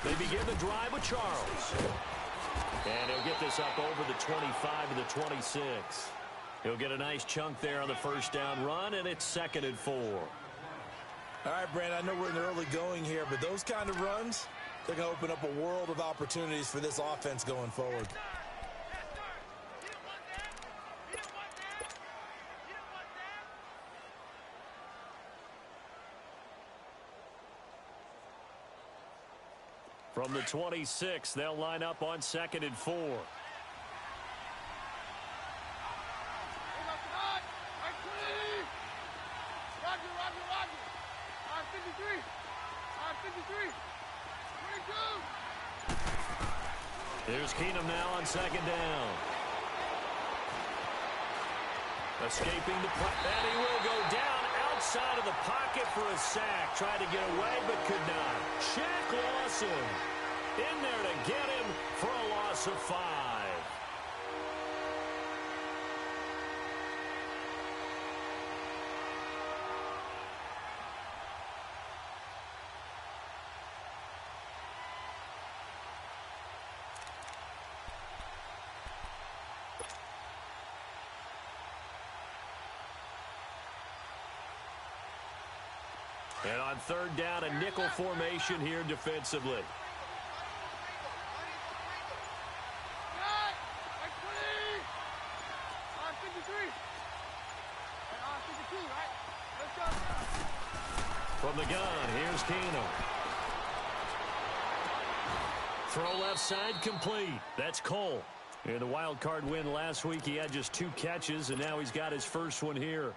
They begin the drive with Charles. And he'll get this up over the 25 to the 26. He'll get a nice chunk there on the first down run, and it's 2nd and 4. All right, Brandon, I know we're in the early going here, but those kind of runs, they're going to open up a world of opportunities for this offense going forward. From the 26, they'll line up on 2nd and 4. Here's Keenum now on 2nd down. Escaping the play, and he will go down outside of the pocket for a sack. Tried to get away, but could not. Shaq Lawson in there to get him for a loss of 5. And on 3rd down, a nickel formation here defensively. From the gun, here's Keenum. Throw left side complete. That's Cole. In the wild card win last week, he had just 2 catches, and now he's got his first one here.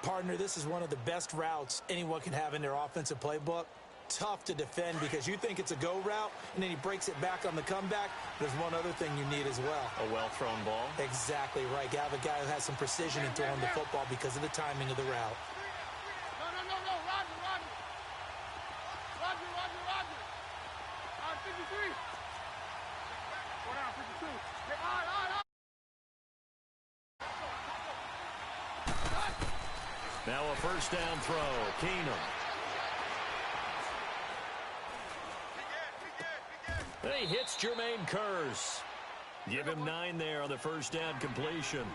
Partner, this is one of the best routes anyone can have in their offensive playbook. Tough to defend because you think it's a go route, and then he breaks it back on the comeback. There's one other thing you need as well. A well-thrown ball? Exactly right. You have a guy who has some precision in throwing the football because of the timing of the route. Now a first down throw. Keenum. He hits Jermaine Kearse. Give him 9 there on the first down completion.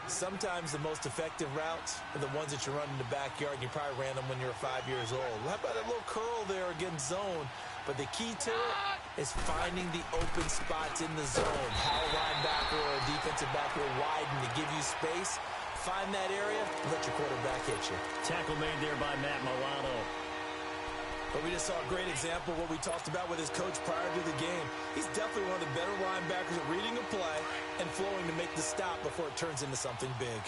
Sometimes the most effective routes are the ones that you run in the backyard, and you probably ran them when you were 5 years old. How about a little curl there against zone? But the key to it is finding the open spots in the zone. How a linebacker or a defensive back will widen to give you space. Find that area, let your quarterback hit you. Tackle made there by Matt Milano. But we just saw a great example of what we talked about with his coach prior to the game. He's definitely one of the better linebackers at reading a play and flowing to make the stop before it turns into something big.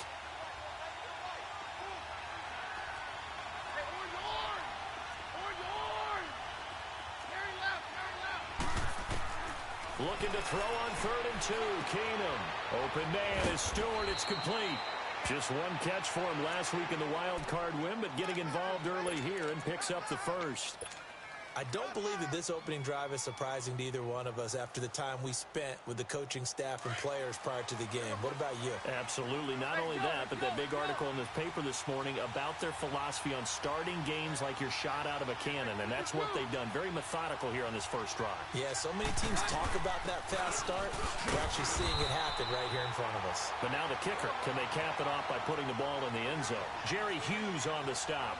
Looking to throw on 3rd and 2. Keenum. Open man is Stewart. It's complete. Just 1 catch for him last week in the wild card win, but getting involved early here and picks up the first. I don't believe that this opening drive is surprising to either one of us after the time we spent with the coaching staff and players prior to the game. What about you? Absolutely. Not only that, but that big article in the paper this morning about their philosophy on starting games like you're shot out of a cannon, and that's what they've done. Very methodical here on this first drive. Yeah, so many teams talk about that fast start. We're actually seeing it happen right here in front of us. But now the kicker. Can they cap it off by putting the ball in the end zone? Jerry Hughes on the stop.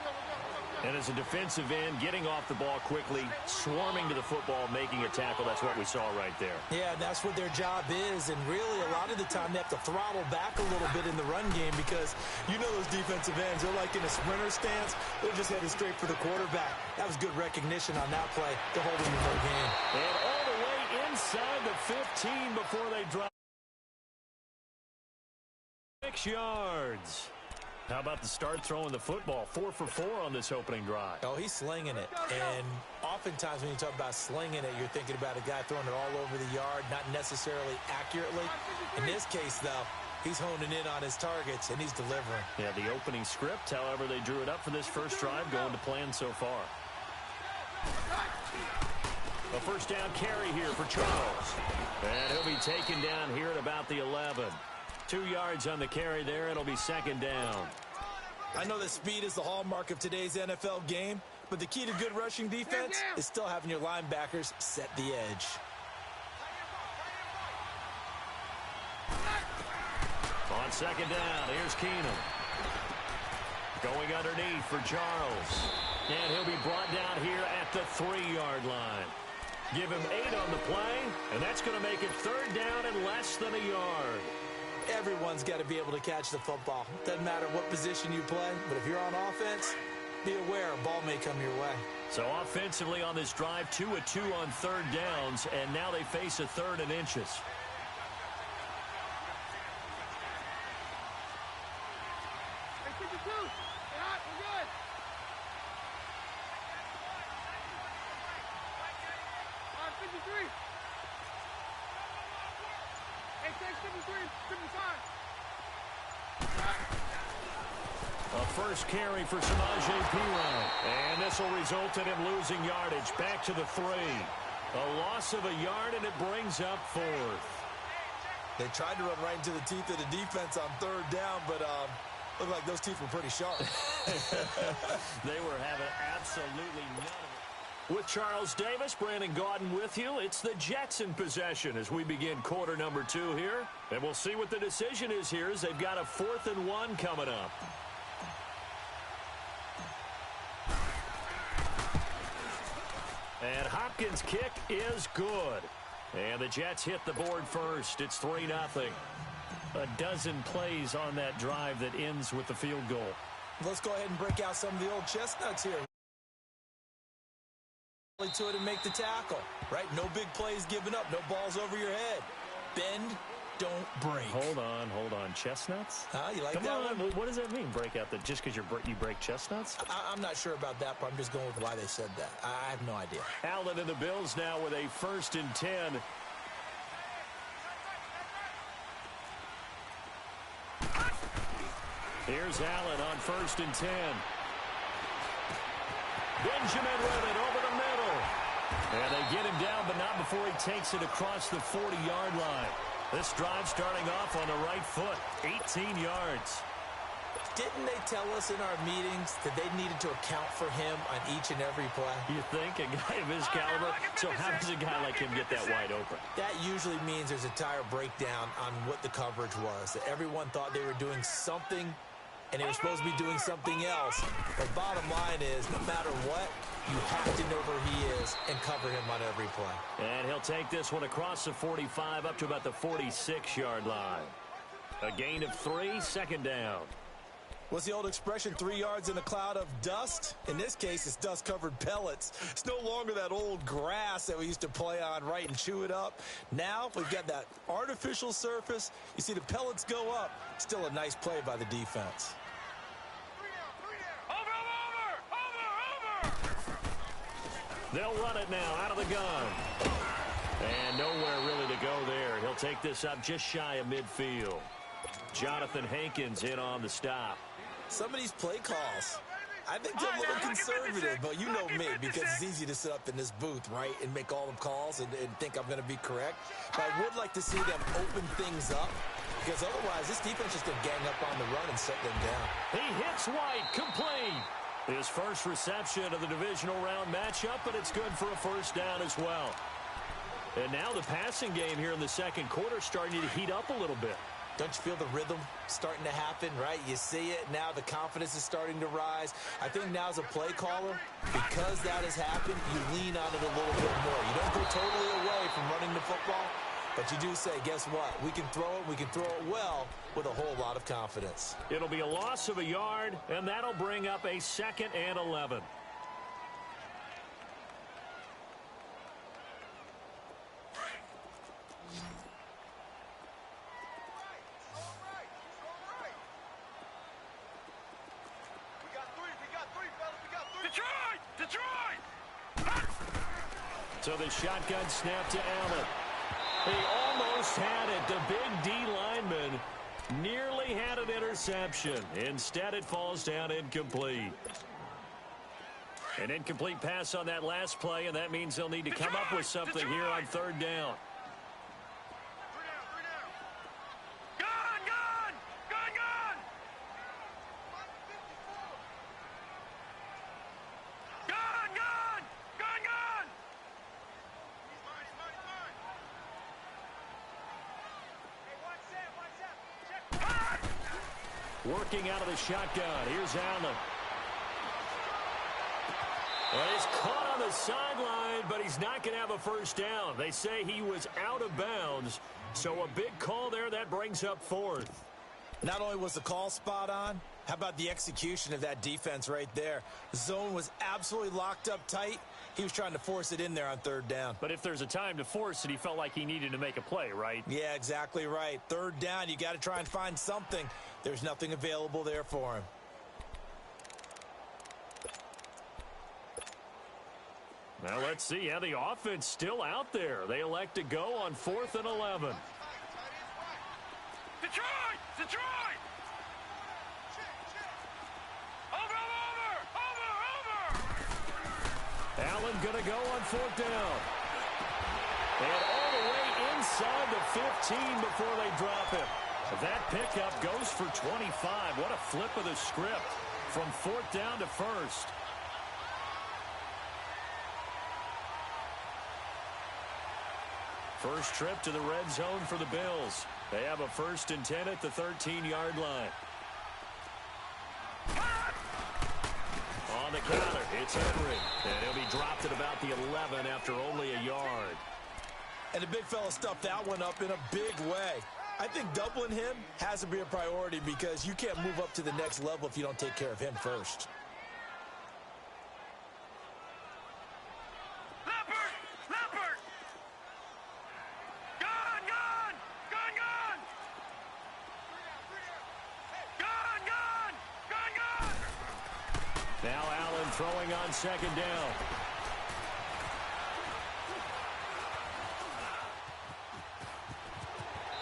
And as a defensive end, getting off the ball quickly, swarming to the football, making a tackle. That's what we saw right there. Yeah, that's what their job is. And really, a lot of the time, they have to throttle back a little bit in the run game because you know those defensive ends, they're like in a sprinter stance. They're just headed straight for the quarterback. That was good recognition on that play to hold them in their game. And all the way inside the 15 before they drop. 6 yards. How about the start throwing the football? 4 for 4 on this opening drive. Oh, he's slinging it. And oftentimes when you talk about slinging it, you're thinking about a guy throwing it all over the yard, not necessarily accurately. In this case, though, he's honing in on his targets, and he's delivering. Yeah, the opening script, however, they drew it up for this first drive, going to plan so far. A first down carry here for Charles. And he'll be taken down here at about the 11. 2 yards on the carry there. It'll be 2nd down. I know that speed is the hallmark of today's NFL game, But the key to good rushing defense is still having your linebackers set the edge. On second down, here's Keenum. Going underneath for Charles. And he'll be brought down here at the 3-yard line. Give him 8 on the play, and that's going to make it third down and less than a yard. Everyone's got to be able to catch the football. Doesn't matter what position you play, but if you're on offense, be aware a ball may come your way. So offensively on this drive, 2 of 2 on third downs, and now they face a third and inches. A first carry for Samaje Perine. And this will result in him losing yardage. Back to the 3. A loss of a yard, and it brings up 4th. They tried to run right into the teeth of the defense on third down, but looked like those teeth were pretty sharp. They were having absolutely none of it. With Charles Davis, Brandon Gaudin with you. It's the Jets in possession as we begin quarter number 2 here. And we'll see what the decision is here as they've got a 4th and 1 coming up. And Hopkins' kick is good. And the Jets hit the board first. It's 3-0. A dozen plays on that drive that ends with the field goal. Let's go ahead and break out some of the old chestnuts here. To it and make the tackle, right? No big plays given up. No balls over your head. Bend, don't break. Hold on. Chestnuts? You like Come that on. one? What does that mean, break out? Just because you break chestnuts? I'm not sure about that, but I'm just going with why they said that. I have no idea. Allen and the Bills now with a 1st and 10. Here's Allen on 1st and 10. Benjamin with it over the middle. And they get him down, but not before he takes it across the 40-yard line. This drive starting off on the right foot, 18 yards. Didn't they tell us in our meetings that they needed to account for him on each and every play? You think? A guy of his caliber? So how does a guy like him get that wide open? That usually means there's a tire breakdown on what the coverage was. That everyone thought they were doing something, and they were supposed to be doing something else. But bottom line is, no matter what, you have to know where he is and cover him on every play. And he'll take this one across the 45 up to about the 46-yard line. A gain of 3, second down. What's the old expression, 3 yards in a cloud of dust? In this case, it's dust-covered pellets. It's no longer that old grass that we used to play on, right, and chew it up. Now, we've got that artificial surface. You see the pellets go up. Still a nice play by the defense. They'll run it now out of the gun. And nowhere really to go there. He'll take this up just shy of midfield. Jonathan Hankins in on the stop. Some of these play calls, I think they're a little conservative, but you know me, because it's easy to sit up in this booth, right, and make all the calls and think I'm going to be correct. But I would like to see them open things up, because otherwise this defense is going to gang up on the run and set them down. He hits White, complete. His first reception of the divisional round matchup, but it's good for a first down as well. And now the passing game here in the second quarter starting to heat up a little bit. Don't you feel the rhythm starting to happen, right? You see it. Now the confidence is starting to rise. I think now as a play caller, because that has happened, you lean on it a little bit more. You don't go totally away from running the football, but you do say, guess what? We can throw it. We can throw it well with a whole lot of confidence. It'll be a loss of a yard, and that'll bring up a 2nd and 11. So the shotgun snap to Allen. He almost had it. The big D lineman nearly had an interception. Instead, it falls down incomplete. An incomplete pass on that last play, and that means they'll need to come up with something here on third down. Working out of the shotgun. Here's Allen. Well, he's caught on the sideline, but he's not going to have a first down. They say he was out of bounds, so a big call there. That brings up fourth. Not only was the call spot on, how about the execution of that defense right there? The zone was absolutely locked up tight. He was trying to force it in there on third down. But if there's a time to force it, he felt like he needed to make a play, right? Yeah, exactly right. Third down, you got to try and find something. There's nothing available there for him. Now let's see how the offense still out there. They elect to go on 4th and 11. Detroit! Detroit! Over! Allen going to go on 4th down. And all the way inside the 15 before they drop him. That pickup goes for 25. What a flip of the script from 4th down to 1st. First trip to the red zone for the Bills. They have a 1st and 10 at the 13-yard line. On the counter, it's Henry. And he'll be dropped at about the 11 after only a yard. And the big fella stuffed that one up in a big way. I think doubling him has to be a priority because you can't move up to the next level if you don't take care of him first. Now Allen throwing on 2nd down.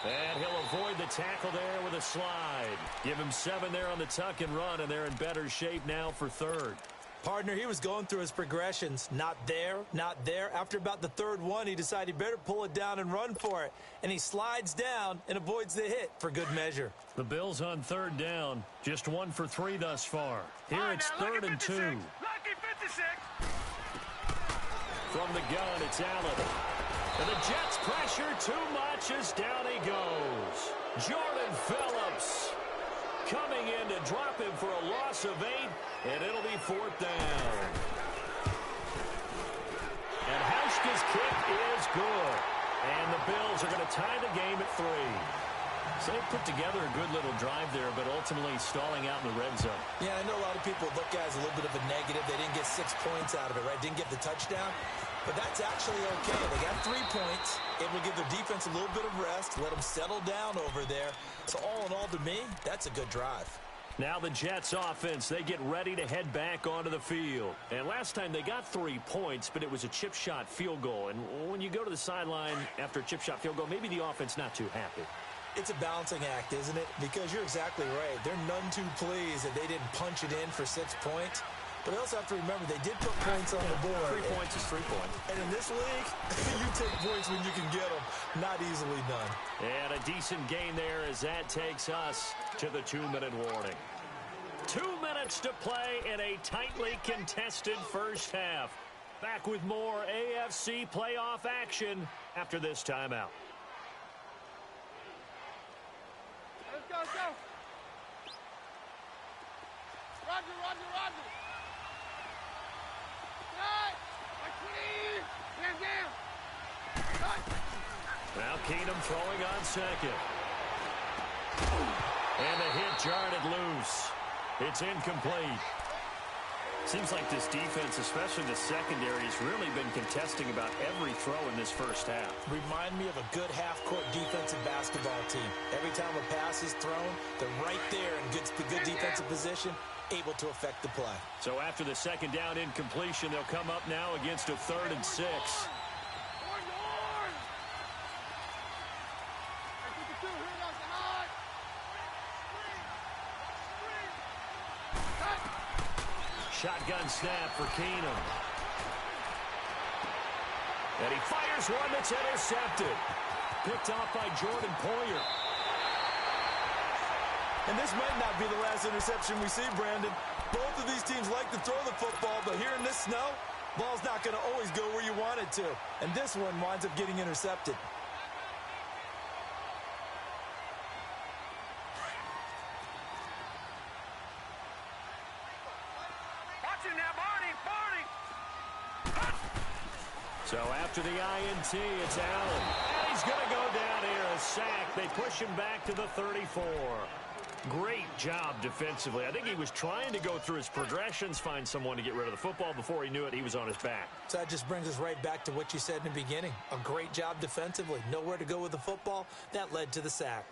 And he'll avoid the tackle there with a slide. Give him 7 there on the tuck and run, and they're in better shape now for 3rd. Partner, he was going through his progressions. Not there, not there. After about the 3rd one, he decided he better pull it down and run for it. And he slides down and avoids the hit for good measure. The Bills on 3rd down. Just 1 for 3 thus far. Here it's 3rd and 2. Lucky 56. From the gun, it's Allen. And the Jets pressure too much as down he goes. Jordan Phillips coming in to drop him for a loss of 8, and it'll be 4th down. And Hauschka's kick is good. And the Bills are going to tie the game at 3. So they put together a good little drive there, but ultimately stalling out in the red zone. Yeah, I know a lot of people look at it as a little bit of a negative. They didn't get 6 points out of it, right? Didn't get the touchdown. But that's actually okay. They got 3 points. It will give their defense a little bit of rest, let them settle down over there. So all in all, to me, that's a good drive. Now the Jets offense, they get ready to head back onto the field. And last time they got 3 points, but it was a chip shot field goal. And when you go to the sideline after a chip shot field goal, maybe the offense not too happy. It's a balancing act, isn't it? Because you're exactly right. They're none too pleased that they didn't punch it in for 6 points. But they also have to remember they did put points on the board. 3 points is 3 points. And in this league, you take points when you can get them. Not easily done. And a decent gain there as that takes us to the 2-minute warning. 2 minutes to play in a tightly contested first half. Back with more AFC playoff action after this timeout. Let's go, let's go. Roger, roger, roger. Right. Man down. Right. Now Keenum throwing on 2nd. And the hit jarred it loose. It's incomplete. Seems like this defense, especially the secondary, has really been contesting about every throw in this first half. Remind me of a good half-court defensive basketball team. Every time a pass is thrown, they're right there in good defensive position, able to affect the play. So after the 2nd down incompletion, they'll come up now against a 3rd and 6. Shotgun snap for Keenum. And he fires one that's intercepted. Picked off by Jordan Poyer. And this might not be the last interception we see, Brandon. Both of these teams like to throw the football, but here in this snow, ball's not going to always go where you want it to. And this one winds up getting intercepted. Watch it now, Barney. So after the INT, it's Allen. And he's going to go down here, a sack. They push him back to the 34. Great job defensively. I think he was trying to go through his progressions, find someone to get rid of the football. Before he knew it, he was on his back. So that just brings us right back to what you said in the beginning. A great job defensively. Nowhere to go with the football. That led to the sack.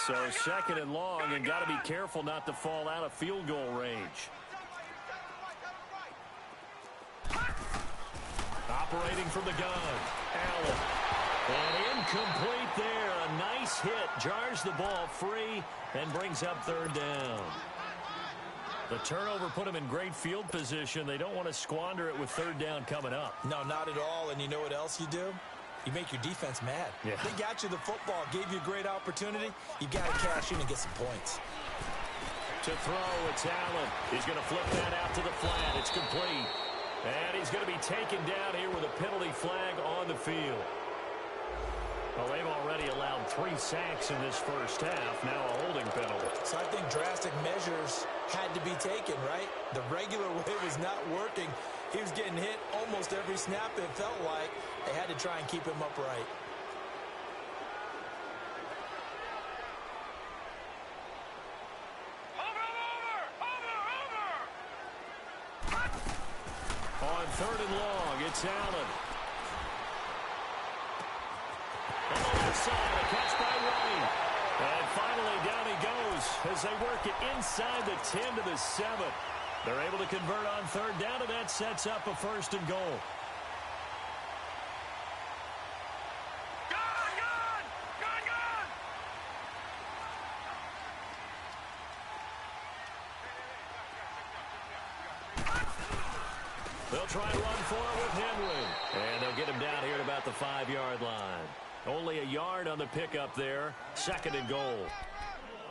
So second and long, and got to be careful not to fall out of field goal range. Operating from the gun, Allen. And incomplete there. A nice hit. Jars the ball free and brings up third down. The turnover put him in great field position. They don't want to squander it with third down coming up. No, not at all. And you know what else you do? You make your defense mad. Yeah. They got you the football, gave you a great opportunity. You got to cash in and get some points. To throw, it's Allen. He's going to flip that out to the flat. It's complete. And he's going to be taken down here with a penalty flag on the field. Well, they've already allowed 3 sacks in this first half. Now a holding penalty. So I think drastic measures had to be taken, right? The regular way was not working. He was getting hit almost every snap, it felt like. They had to try and keep him upright. On third and long, it's Allen. On the left side, a catch by Wayne. And finally, down he goes as they work it inside the 10 to the 7. They're able to convert on third down, and that sets up a first and goal. They'll try and run for it with Henry. And they'll get him down here at about the 5-yard line. Only a yard on the pickup there. Second and goal.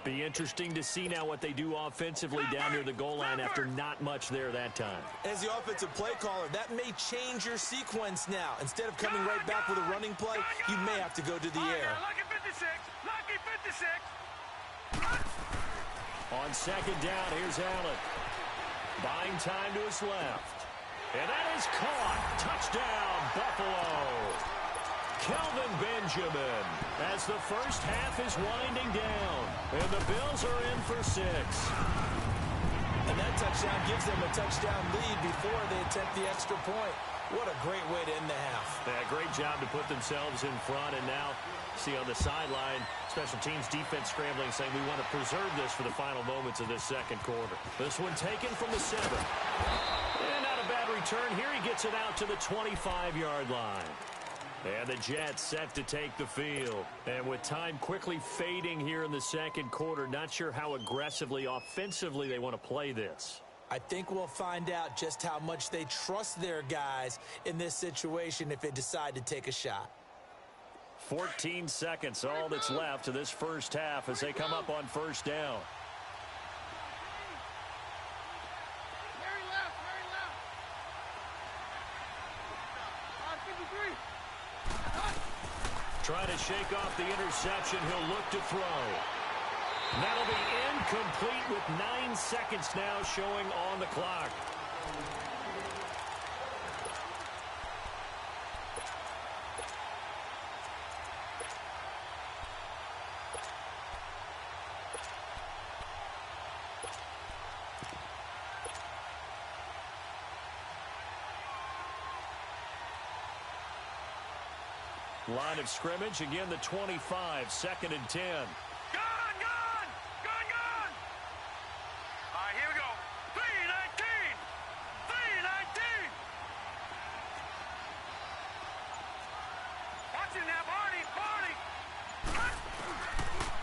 Be interesting to see now what they do offensively down near the goal line after not much there that time. As the offensive play caller, that may change your sequence now. Instead of coming right back with a running play, you may have to go to the air. Lucky 56. Lucky 56. On second down, here's Allen. Buying time to his left. And that is caught. Touchdown, Buffalo. Kelvin Benjamin as the first half is winding down. And the Bills are in for 6. And that touchdown gives them a touchdown lead before they attempt the extra point. What a great way to end the half. Yeah, great job to put themselves in front. And now, see on the sideline, special teams defense scrambling, saying we want to preserve this for the final moments of this second quarter. This one taken from the 7. And not a bad return. Here he gets it out to the 25-yard line. And the Jets set to take the field. And with time quickly fading here in the second quarter, not sure how aggressively, offensively they want to play this. I think we'll find out just how much they trust their guys in this situation if they decide to take a shot. 14 seconds, all that's left of this first half as they come up on first down. Very left. 53. Trying to shake off the interception. He'll look to throw. And that'll be incomplete with 9 seconds now showing on the clock. Line of scrimmage, again the 25, second and 10. Gone! All right, here we go. 319. Watch it now, Barney.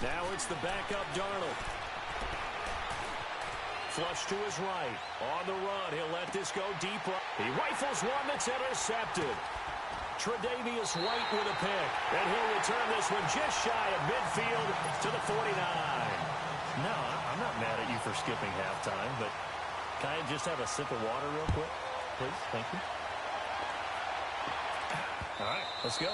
Now it's the backup Darnold. Flush to his right. On the run, he'll let this go deep. He rifles one that's intercepted. Tre'Davious White with a pick. And he'll return this one just shy of midfield to the 49. No, I'm not mad at you for skipping halftime, but can I just have a sip of water real quick? Please, thank you. All right, let's go.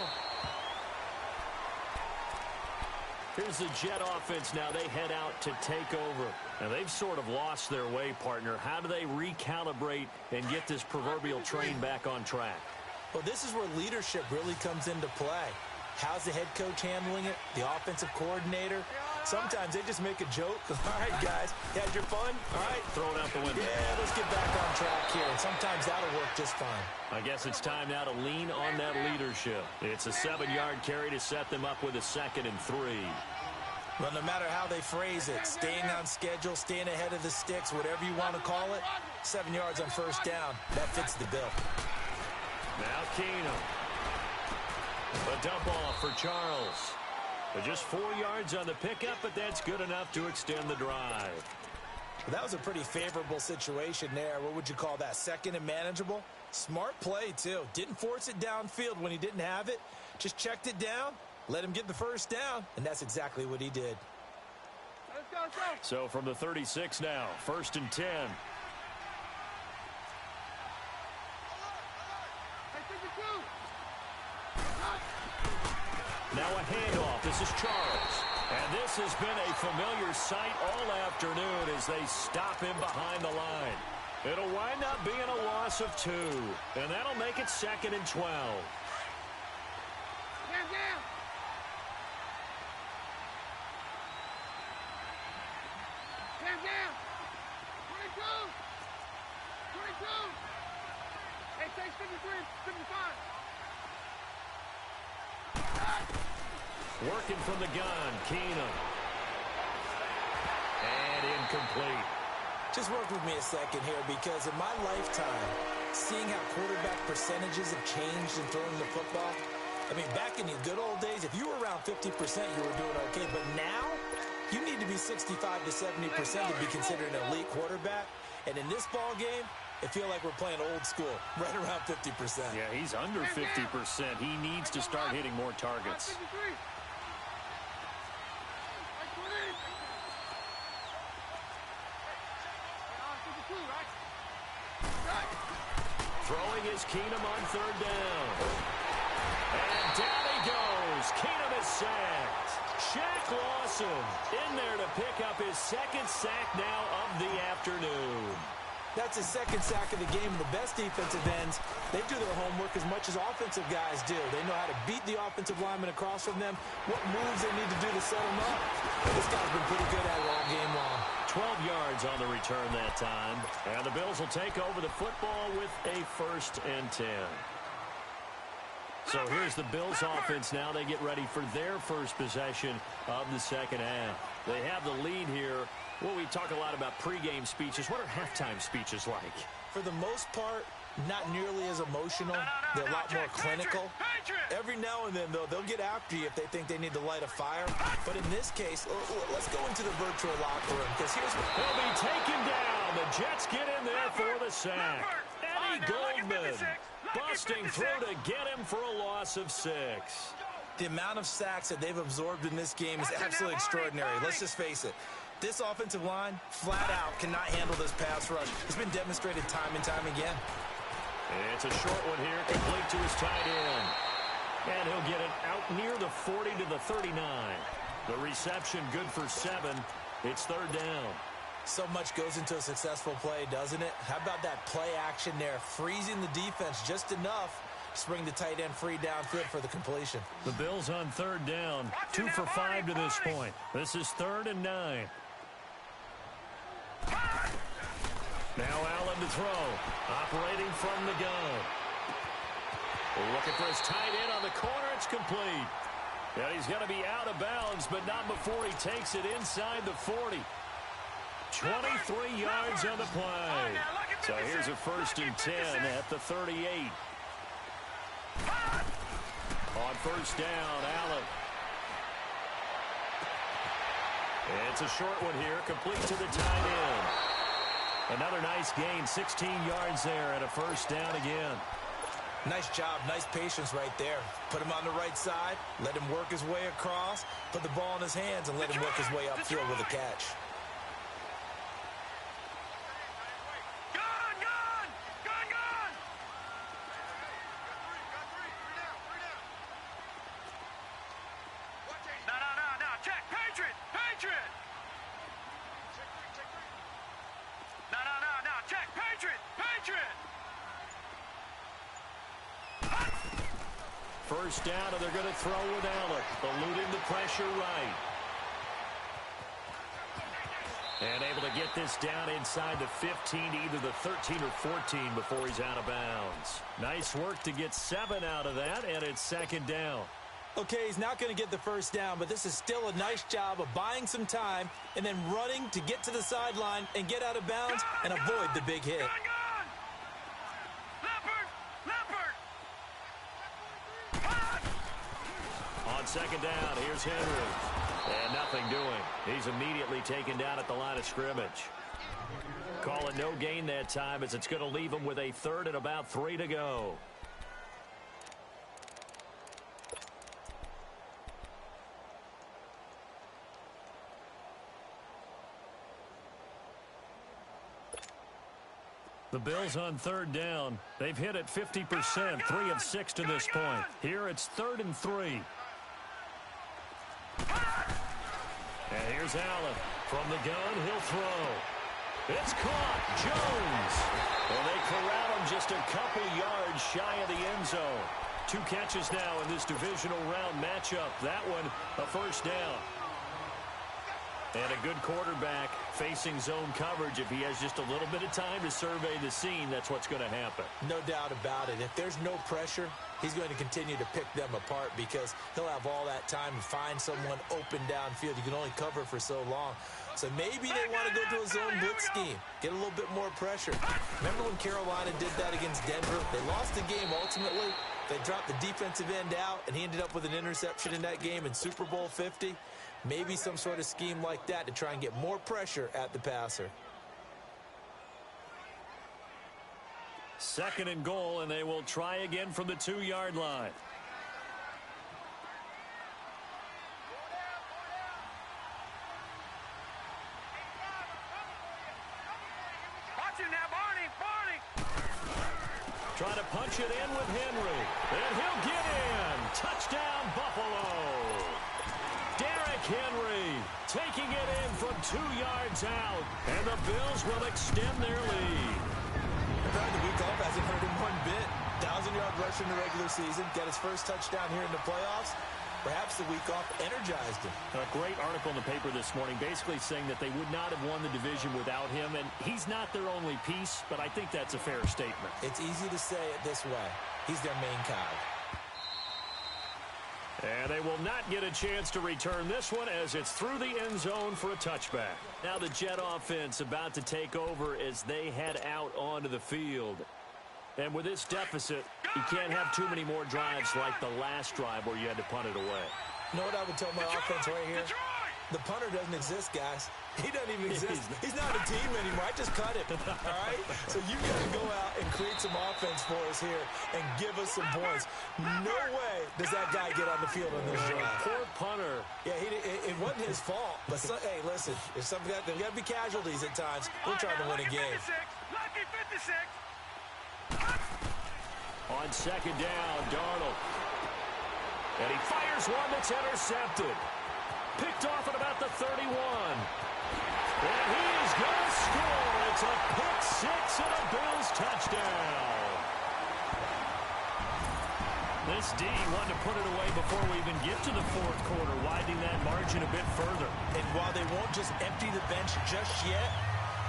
Here's the Jet offense now. They head out to take over. And they've sort of lost their way, partner. How do they recalibrate and get this proverbial train back on track? Well, this is where leadership really comes into play. How's the head coach handling it? The offensive coordinator? Sometimes they just make a joke. All right, guys, you had your fun? All right. Throw it out the window. Yeah, let's get back on track here. And sometimes that'll work just fine. I guess it's time now to lean on that leadership. It's a 7-yard carry to set them up with a 2nd and 3. Well, no matter how they phrase it, staying on schedule, staying ahead of the sticks, whatever you want to call it, 7 yards on first down, that fits the bill. Now Keenum. A dump off for Charles. But just 4 yards on the pickup, but that's good enough to extend the drive. Well, that was a pretty favorable situation there. What would you call that? 2nd and manageable? Smart play, too. Didn't force it downfield when he didn't have it. Just checked it down, let him get the first down, and that's exactly what he did. Let's go, let's go. So from the 36 now, 1st and 10. Now a handoff. This is Charles. And this has been a familiar sight all afternoon as they stop him behind the line. It'll wind up being a loss of 2. And that'll make it 2nd and 12. Hands down. Hands down. 22. 22. Hey, takes 53, 55. Working from the gun, Keenum. And incomplete. Just work with me a second here, because in my lifetime, seeing how quarterback percentages have changed in throwing the football, I mean, back in the good old days, if you were around 50%, you were doing okay. But now, you need to be 65 to 70% to be considered an elite quarterback. And in this ball game, I feel like we're playing old school, right around 50%. Yeah, he's under 50%. He needs to start hitting more targets. Throwing is Keenum on 3rd down. And down he goes. Keenum is sacked. Shaq Lawson in there to pick up his 2nd sack now of the afternoon. That's his 2nd sack of the game. The best defensive ends, they do their homework as much as offensive guys do. They know how to beat the offensive lineman across from them, what moves they need to do to set them up. This guy's been pretty good at it all game long. 12 yards on the return that time. And the Bills will take over the football with a 1st and 10. So here's the Bills offense now. They get ready for their first possession of the 2nd half. They have the lead here. Well, we talk a lot about pregame speeches. What are halftime speeches like? For the most part, not nearly as emotional. They're a lot more clinical. Every now and then, though, they'll get after you if they think they need to light a fire. But in this case, let's go into the virtual locker room, because here's what... He'll be taken down. The Jets get in there for the sack. Eddie Goldman busting through to get him for a loss of 6. The amount of sacks that they've absorbed in this game is absolutely extraordinary. Let's just face it. This offensive line, flat out, cannot handle this pass rush. It's been demonstrated time and time again. It's a short one here, complete to his tight end. And he'll get it out near the 40 to the 39. The reception good for 7. It's 3rd down. So much goes into a successful play, doesn't it? How about that play action there, freezing the defense just enough to bring the tight end free downfield for the completion. The Bills on 3rd down, 2 for 5 to this point. This is 3rd and 9. Now Allen to throw, operating from the gun. Looking for his tight end on the corner. It's complete. And he's going to be out of bounds, but not before he takes it inside the 40. 23 yards on the play. So here's a 1st and 10 at the 38. On 1st down, Allen. It's a short one here, complete to the tight end. Another nice gain, 16 yards there, and a 1st down again. Nice job, nice patience right there. Put him on the right side, let him work his way across, put the ball in his hands, and let him work his way upfield with a catch. No, check. First down, and they're going to throw with Allen, eluding the pressure right. And able to get this down inside the 15, either the 13 or 14 before he's out of bounds. Nice work to get 7 out of that, and it's second down. Okay, he's not going to get the first down, but this is still a nice job of buying some time and then running to get to the sideline and get out of bounds and avoid the big hit. On second down, here's Henry. And nothing doing. He's immediately taken down at the line of scrimmage. Call it no gain that time as it's going to leave him with a third and about 3 to go. The Bills on third down. They've hit it 50%, 3 of 6 to this point. Here it's 3rd and 3. And here's Allen. From the gun, he'll throw. It's caught. Jones. And they corral him just a couple yards shy of the end zone. 2 catches now in this divisional round matchup. That one, a first down. And a good quarterback facing zone coverage. If he has just a little bit of time to survey the scene, that's what's going to happen. No doubt about it. If there's no pressure, he's going to continue to pick them apart because he'll have all that time to find someone open downfield. You can only cover for so long. So maybe they want to go to a zone blitz scheme, get a little bit more pressure. Remember when Carolina did that against Denver? They lost the game ultimately. They dropped the defensive end out, and he ended up with an interception in that game in Super Bowl 50. Maybe some sort of scheme like that to try and get more pressure at the passer. 2nd and goal, and they will try again from the 2-yard line. Watch it now, Barney. Try to punch it in with Henry. And he'll get in. Touchdown, Buffalo. Derrick Henry taking it in from 2 yards out. And the Bills will extend their lead. The week off hasn't hurt him one bit. 1,000-yard rush in the regular season. Got his first touchdown here in the playoffs. Perhaps the week off energized him. A great article in the paper this morning basically saying that they would not have won the division without him. And he's not their only piece, but I think that's a fair statement. It's easy to say it this way. He's their main cog. And they will not get a chance to return this one as it's through the end zone for a touchback. Now the Jet offense about to take over as they head out onto the field. And with this deficit, you can't have too many more drives like the last drive where you had to punt it away. You know what I would tell my offense right here? The punter doesn't exist, guys. He doesn't even exist. He's not a team anymore. I just cut him, all right? So you got to go out and create some offense for us here and give us some points. No way does that guy get on the field on this drive. Poor punter. Yeah, it wasn't his fault. But, hey, listen, there's got to be casualties at times. We're trying to win a game. Lucky 56. On second down, Darnold. And he fires one that's intercepted. Picked off at about the 31. And he is going to score. It's a pick six and a Bills touchdown. This D wanted to put it away before we even get to the fourth quarter, widening that margin a bit further. And while they won't just empty the bench just yet,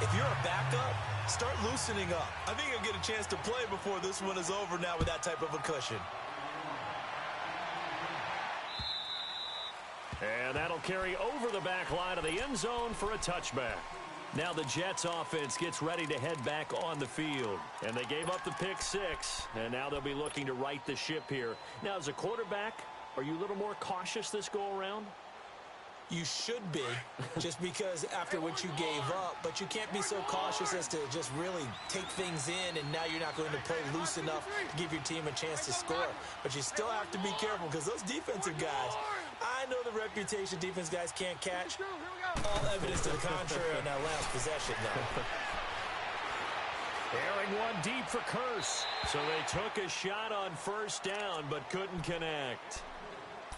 if you're a backup, start loosening up. I think you'll get a chance to play before this one is over now with that type of a cushion. And that'll carry over the back line of the end zone for a touchback. Now the Jets offense gets ready to head back on the field. And they gave up the pick six. And now they'll be looking to right the ship here. Now as a quarterback, are you a little more cautious this go around? You should be, just because after what you gave up. But you can't be so cautious as to just really take things in, and now you're not going to play loose enough to give your team a chance to score. But you still have to be careful because those defensive guys, I know the reputation defense guys can't catch. All evidence to the contrary on that last possession, though. Airing one deep for Curse. So they took a shot on first down but couldn't connect.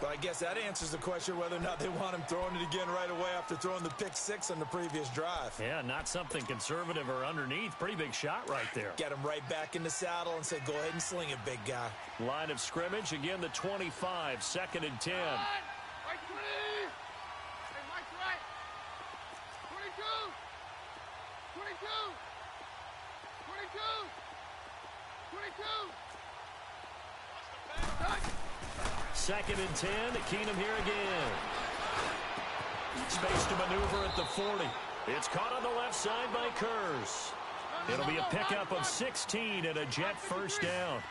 But I guess that answers the question whether or not they want him throwing it again right away after throwing the pick six on the previous drive. Yeah, not something conservative or underneath. Pretty big shot right there. Get him right back in the saddle and say, go ahead and sling it, big guy. Line of scrimmage, again the 25, 2nd and 10. Right 20. Hey, Mike's right. 22. 22. 22. 22. 2nd and 10. Keenum here again. Space to maneuver at the 40. It's caught on the left side by Kurz. It'll be a pickup of 16 and a Jet first down.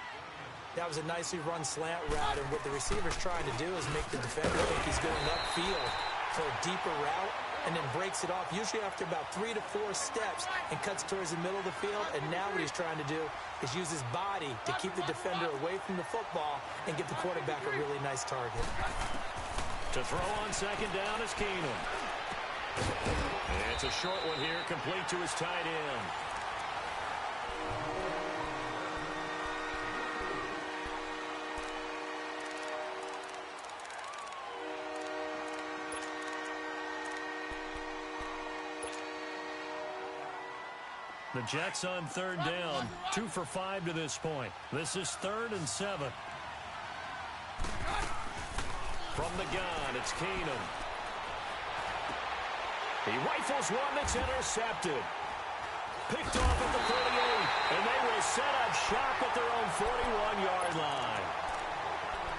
That was a nicely run slant route, and what the receiver's trying to do is make the defender think he's going upfield for a deeper route, and then breaks it off, usually after about 3 to 4 steps, and cuts towards the middle of the field. And now what he's trying to do is use his body to keep the defender away from the football and give the quarterback a really nice target. To throw on 2nd down is Keenum. It's a short one here, complete to his tight end. The Jets on 3rd down, 2 for 5 to this point. This is 3rd and 7. From the gun, it's Keenum. He rifles one that's intercepted. Picked off at the 38, and they will set up shop at their own 41-yard line.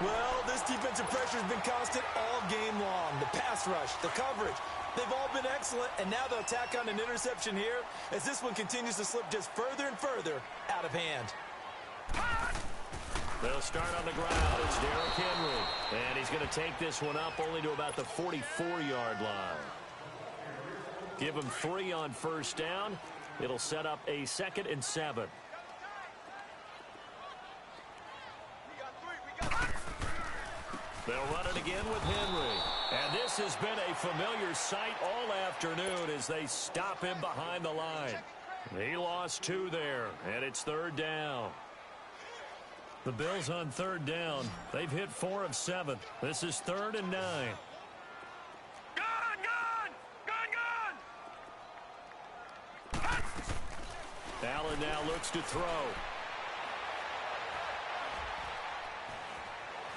Well, this defensive pressure has been constant all game long. The pass rush, the coverage, they've all been excellent, and now they'll tack on an interception here as this one continues to slip just further and further out of hand. They'll start on the ground. It's Derrick Henry, and he's going to take this one up only to about the 44-yard line. Give him 3 on 1st down. It'll set up a 2nd and 7. They'll run it again with Henry. And this has been a familiar sight all afternoon as they stop him behind the line. He lost 2 there, and it's 3rd down. The Bills on 3rd down. They've hit 4 of 7. This is 3rd and 9. Allen now looks to throw.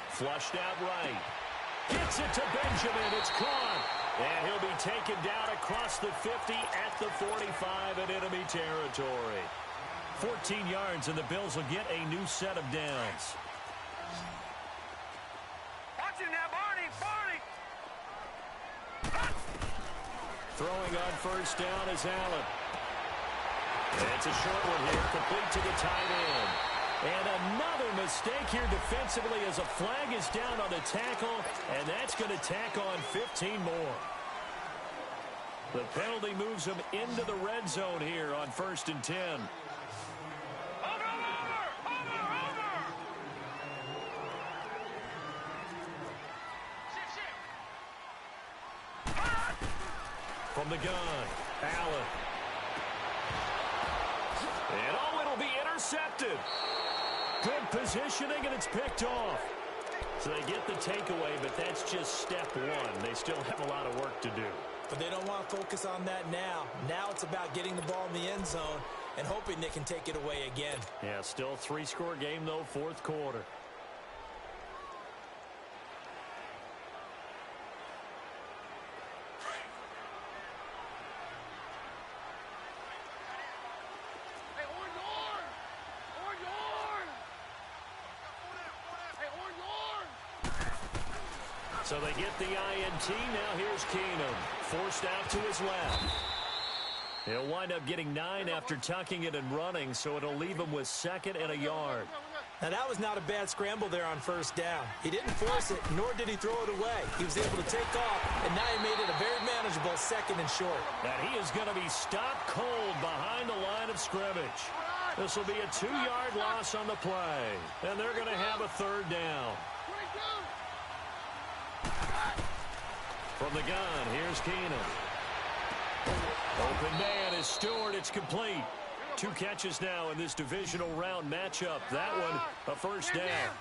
Flushed out right. Gets it to Benjamin. It's caught. And he'll be taken down across the 50 at the 45 in enemy territory. 14 yards, and the Bills will get a new set of downs. Watch it now, Barney. Throwing on 1st down is Allen. It's a short one here, complete to the tight end. And another mistake here defensively as a flag is down on the tackle, and that's going to tack on 15 more. The penalty moves them into the red zone here on 1st and 10. From the gun, Allen. And it'll be intercepted. Good positioning, and it's picked off. So they get the takeaway, but that's just step 1. They still have a lot of work to do. But they don't want to focus on that now. Now it's about getting the ball in the end zone and hoping they can take it away again. Yeah, still 3-score game, though, 4th quarter. So they get the INT. Now here's Keenum. Forced out to his left. He'll wind up getting 9 after tucking it and running, so it'll leave him with 2nd and a yard. Now that was not a bad scramble there on 1st down. He didn't force it, nor did he throw it away. He was able to take off, and now he made it a very manageable 2nd and short. And he is going to be stopped cold behind the line of scrimmage. This will be a 2-yard loss on the play, and they're going to have a 3rd down. From the gun, here's Keenum. Open man is Stewart. It's complete. 2 catches now in this divisional round matchup. That one, a 1st down.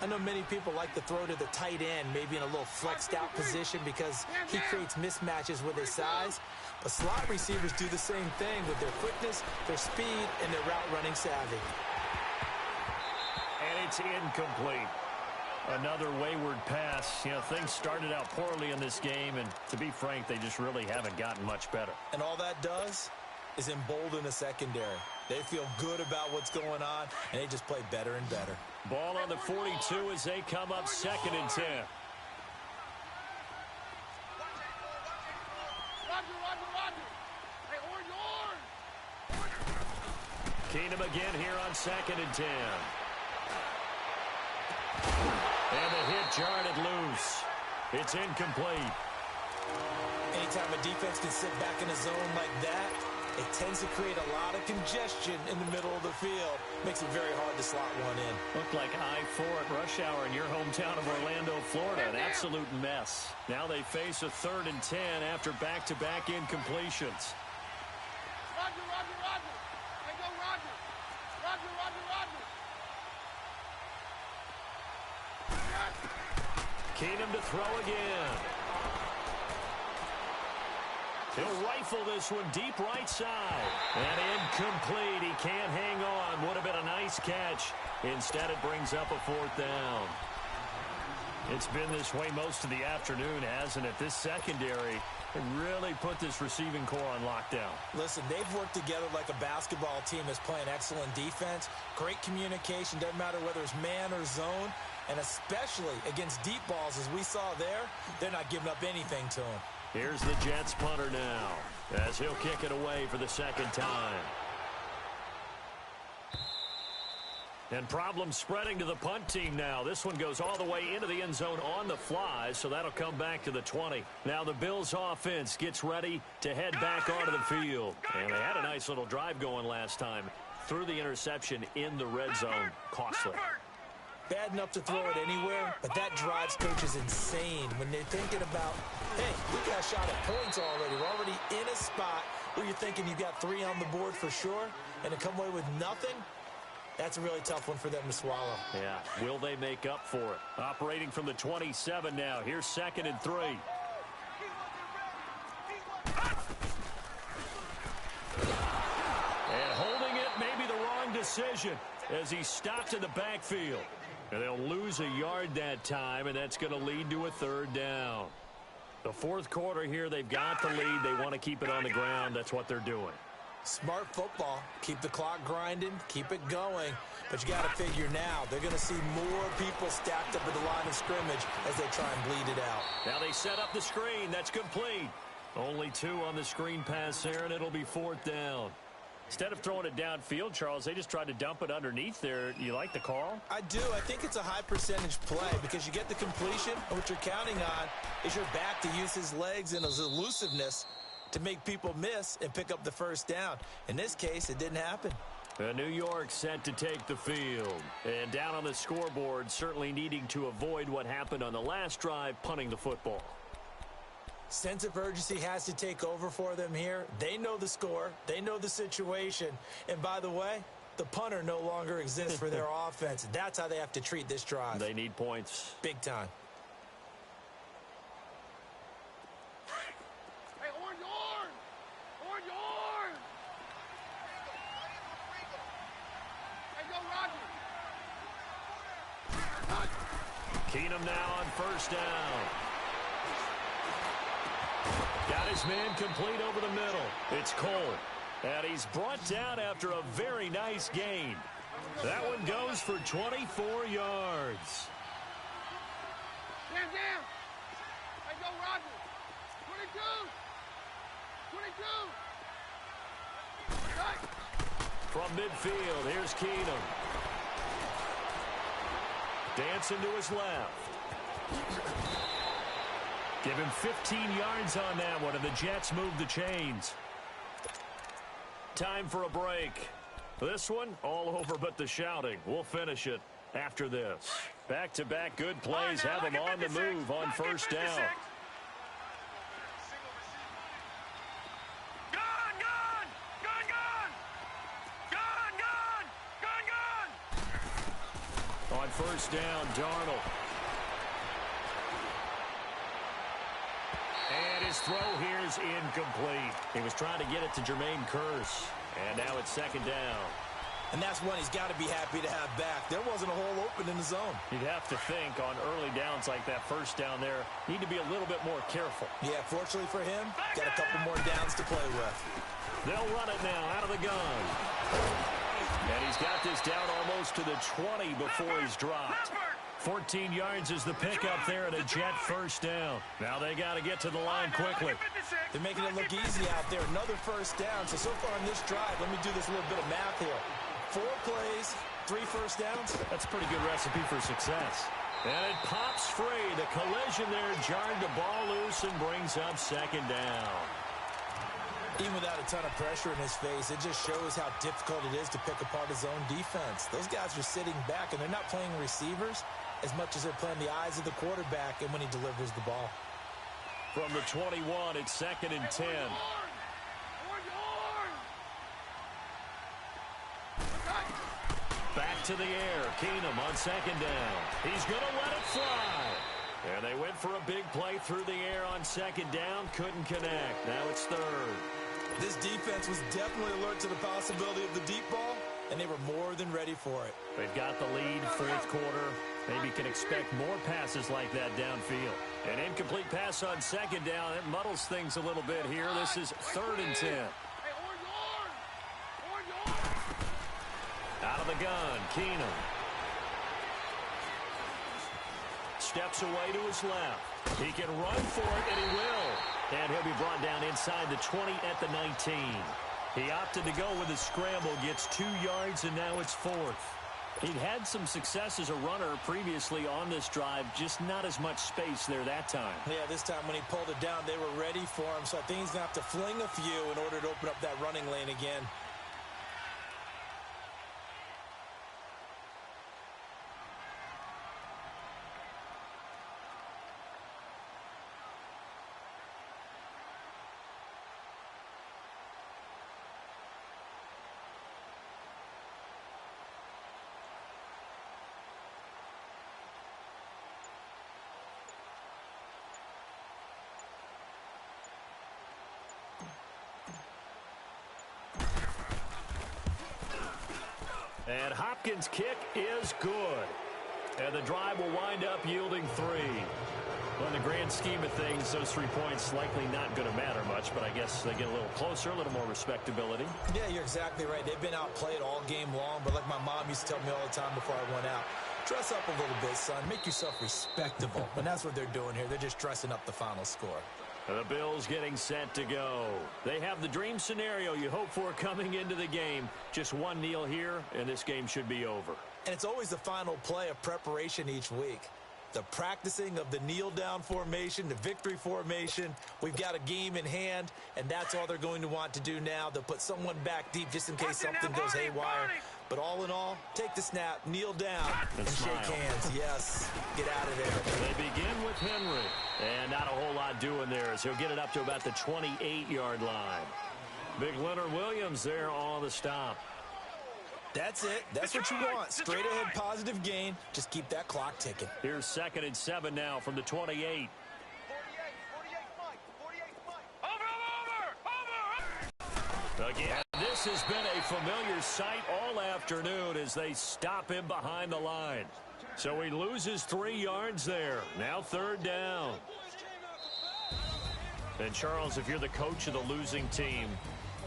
I know many people like to throw to the tight end, maybe in a little flexed out position because he creates mismatches with his size. But slot receivers do the same thing with their quickness, their speed, and their route running savvy. And it's incomplete. Another wayward pass. You know, things started out poorly in this game, and to be frank, they just really haven't gotten much better. And all that does is embolden the secondary. They feel good about what's going on, and they just play better and better. Ball on the 42 as they come up 2nd and 10. Keenum again here on 2nd and 10. And the hit jarred it loose. It's incomplete. Anytime a defense can sit back in a zone like that, it tends to create a lot of congestion in the middle of the field. Makes it very hard to slot one in. Looked like I-4 at rush hour in your hometown of Orlando, Florida. An absolute mess. Now they face a 3rd and 10 after back-to-back incompletions. Roger, Roger, Roger. Hey, go Roger. Roger, Roger, Roger. Keenum to throw again. He'll rifle this one deep right side. And incomplete. He can't hang on. Would have been a nice catch. Instead, it brings up a 4th down. It's been this way most of the afternoon, hasn't it? This secondary really put this receiving core on lockdown. Listen, they've worked together like a basketball team that's playing excellent defense. Great communication. Doesn't matter whether it's man or zone. And especially against deep balls, as we saw there, they're not giving up anything to them. Here's the Jets punter now, as he'll kick it away for the 2nd time. And problems spreading to the punt team now. This one goes all the way into the end zone on the fly, so that'll come back to the 20. Now the Bills offense gets ready to head back onto the field. And they had a nice little drive going last time. Threw the interception in the red zone. Costly. Bad enough to throw it anywhere, but that drives coaches insane when they're thinking about, hey, we got a shot at points already. We're already in a spot where you're thinking you got 3 on the board for sure, and to come away with nothing, that's a really tough one for them to swallow. Yeah, will they make up for it? Operating from the 27 now. Here's 2nd and 3. And holding it may be the wrong decision as he stopped in the backfield. And they'll lose a yard that time, and that's going to lead to a 3rd down. The 4th quarter here, they've got the lead. They want to keep it on the ground. That's what they're doing. Smart football. Keep the clock grinding. Keep it going. But you got to figure now, they're going to see more people stacked up at the line of scrimmage as they try and bleed it out. Now they set up the screen. That's complete. Only 2 on the screen pass there, and it'll be 4th down. Instead of throwing it downfield, Charles, they just tried to dump it underneath there. You like the call? I do. I think it's a high percentage play because you get the completion, and what you're counting on is your back to use his legs and his elusiveness to make people miss and pick up the 1st down. In this case, it didn't happen. New York set to take the field. And down on the scoreboard, certainly needing to avoid what happened on the last drive, punting the football. Sense of urgency has to take over for them here. They know the score. They know the situation. And by the way, the punter no longer exists for their offense. That's how they have to treat this drive. They need points. Big time. Hey, orange, orange! Orange, orange! Hey, go Roger! Keenum now on 1st down. Got his man complete over the middle. It's Cole. And he's brought down after a very nice gain. That one goes for 24 yards. Stand down! Hey, go Roger! 22! 22! From midfield, here's Keenum. Dancing to his left. Give him 15 yards on that one, and the Jets move the chains. Time for a break. This one, all over but the shouting. We'll finish it after this. Back-to-back good plays have him on the move on 1st down. On On first down, Darnold. And his throw here is incomplete. He was trying to get it to Jermaine Kearse. And now it's second down. And that's one he's got to be happy to have back. There wasn't a hole open in the zone. You'd have to think on early downs like that first down there, need to be a little bit more careful. Yeah, fortunately for him, got a couple more downs to play with. They'll run it now out of the gun. And he's got this down almost to the 20 before he's dropped. 14 yards is the pickup there and a Jet first down. Now they got to get to the line quickly. They're making it look easy out there. Another first down. So far on this drive, let me do this little bit of math here. 4 plays, 3 first downs. That's a pretty good recipe for success. And it pops free. The collision there jarred the ball loose and brings up second down. Even without a ton of pressure in his face, it just shows how difficult it is to pick apart his own defense. Those guys are sitting back, and they're not playing receivers as much as they're playing the eyes of the quarterback and when he delivers the ball. From the 21, it's second and 10. Back to the air. Keenum on second down. He's going to let it fly. And they went for a big play through the air on second down. Couldn't connect. Now it's third. This defense was definitely alert to the possibility of the deep ball, and they were more than ready for it. They've got the lead, fourth quarter. Maybe can expect more passes like that downfield. An incomplete pass on second down. It muddles things a little bit here. This is third and 10. Out of the gun, Keenum. Steps away to his left. He can run for it, and he will. And he'll be brought down inside the 20 at the 19. He opted to go with a scramble, gets 2 yards, and now it's fourth. He'd had some success as a runner previously on this drive, just not as much space there that time. Yeah, this time when he pulled it down, they were ready for him, so I think he's going to have to fling a few in order to open up that running lane again. And Hopkins' kick is good. And the drive will wind up yielding 3. Well, in the grand scheme of things, those 3 points likely not going to matter much, but I guess they get a little closer, a little more respectability. Yeah, you're exactly right. They've been outplayed all game long, but like my mom used to tell me all the time before I went out, dress up a little bit, son. Make yourself respectable. And that's what they're doing here. They're just dressing up the final score. The Bills getting set to go. They have the dream scenario you hope for coming into the game. Just one kneel here, and this game should be over. And it's always the final play of preparation each week. The practicing of the kneel-down formation, the victory formation. We've got a game in hand, and that's all they're going to want to do now. They'll put someone back deep just in case something goes haywire. But all in all, take the snap, kneel down, and shake hands. Yes, get out of there. They begin with Henry. And not a whole lot doing there as he'll get it up to about the 28-yard line. Big Leonard Williams there on the stop. That's it. That's what you want. Straight ahead positive gain. Just keep that clock ticking. Here's second and 7 now from the 28. Again, this has been a familiar sight all afternoon as they stop him behind the line. So he loses 3 yards there. Now third down. And Charles, if you're the coach of the losing team,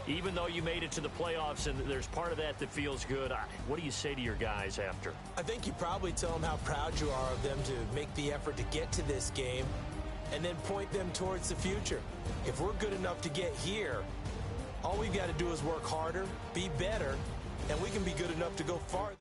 even though you made it to the playoffs and there's part of that that feels good, what do you say to your guys after? I think you probably tell them how proud you are of them to make the effort to get to this game and then point them towards the future. If we're good enough to get here, all we've got to do is work harder, be better, and we can be good enough to go farther.